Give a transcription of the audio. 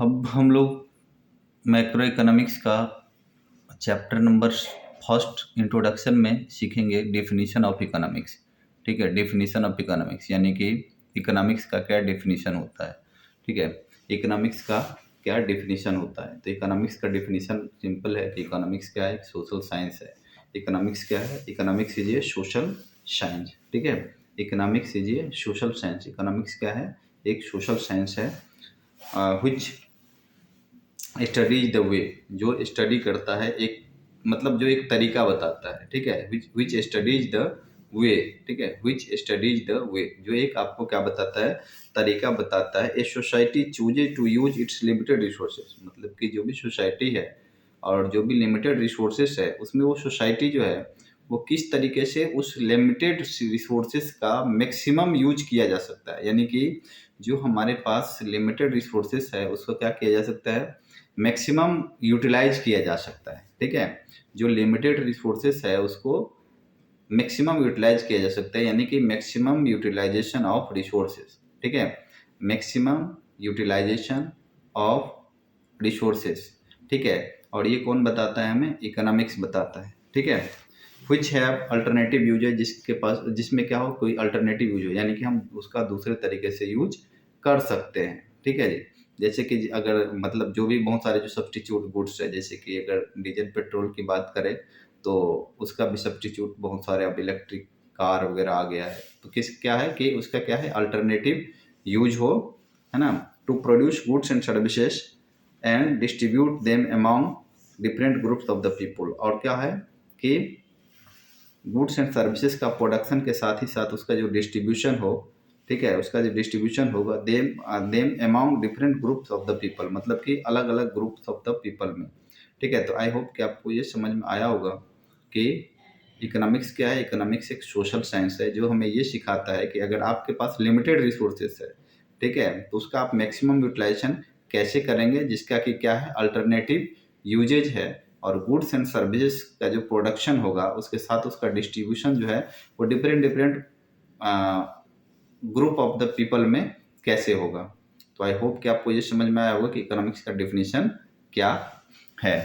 अब हम लोग मैक्रो इकोनॉमिक्स का चैप्टर नंबर फर्स्ट इंट्रोडक्शन में सीखेंगे डेफिनेशन ऑफ इकोनॉमिक्स। ठीक है, डेफिनेशन ऑफ इकोनॉमिक्स यानी कि इकोनॉमिक्स का क्या डेफिनेशन होता है। ठीक है, इकोनॉमिक्स का क्या डेफिनेशन होता है। तो इकोनॉमिक्स का डेफिनेशन सिंपल है कि इकोनॉमिक्स क्या है, एक सोशल साइंस है। इकोनॉमिक्स क्या है, economics is a social science. ठीक है, economics is a social science. Economics क्या है, एक सोशल साइंस है विच स्टडीज द वे, जो स्टडी करता है, एक मतलब जो एक तरीका बताता है। ठीक है, विच स्टडीज द वे। ठीक है, विच स्टडीज द वे, जो एक आपको क्या बताता है, तरीका बताता है। A society chooses to use its limited resources, मतलब कि जो भी सोसाइटी है और जो भी लिमिटेड रिसोर्सेज है, उसमें वो सोसाइटी जो है वो किस तरीके से उस लिमिटेड रिसोर्सेज का मैक्सिमम यूज किया जा सकता है। यानी कि जो हमारे पास लिमिटेड रिसोर्सेज है उसको क्या किया जा सकता है, मैक्सिमम यूटिलाइज किया जा सकता है। ठीक है, जो लिमिटेड रिसोर्सेस है उसको मैक्सिमम यूटिलाइज किया जा सकता है, यानी कि मैक्सिमम यूटिलाइजेशन ऑफ रिसोर्सेस। ठीक है, मैक्सिमम यूटिलाइजेशन ऑफ रिसोर्सेस। ठीक है, और ये कौन बताता है हमें, इकोनॉमिक्स बताता है। ठीक है, विच हैव अल्टरनेटिव यूज है, जिसके पास जिसमें क्या हो, कोई अल्टरनेटिव यूज हो, यानी कि हम उसका दूसरे तरीके से यूज कर सकते हैं। ठीक है जी, जैसे कि अगर मतलब जो भी बहुत सारे जो सब्स्टिट्यूट गुड्स है, जैसे कि अगर डीजल पेट्रोल की बात करें तो उसका भी सब्स्टिट्यूट बहुत सारे, अब इलेक्ट्रिक कार वगैरह आ गया है, तो किस क्या है कि उसका क्या है, अल्टरनेटिव यूज हो, है ना, to produce goods and services and distribute them among different groups of the people. और क्या है कि गुड्स एंड सर्विसेज का प्रोडक्शन के साथ ही साथ उसका जो डिस्ट्रीब्यूशन हो, ठीक है, उसका जो डिस्ट्रीब्यूशन होगा them them among different groups of the people, मतलब कि अलग अलग ग्रुप्स ऑफ द पीपल में। ठीक है, तो आई होप कि आपको ये समझ में आया होगा कि इकोनॉमिक्स क्या है। इकोनॉमिक्स एक सोशल साइंस है जो हमें ये सिखाता है कि अगर आपके पास लिमिटेड रिसोर्सेज है, ठीक है, तो उसका आप मैक्सिमम यूटिलाइजेशन कैसे करेंगे, जिसका कि क्या है, अल्टरनेटिव यूजेज है। और गुड्स एंड सर्विसेज का जो प्रोडक्शन होगा उसके साथ उसका डिस्ट्रीब्यूशन जो है वो different different group of the people में कैसे होगा। तो आई होप कि आपको ये समझ में आया होगा कि इकोनॉमिक्स का डेफिनेशन क्या है।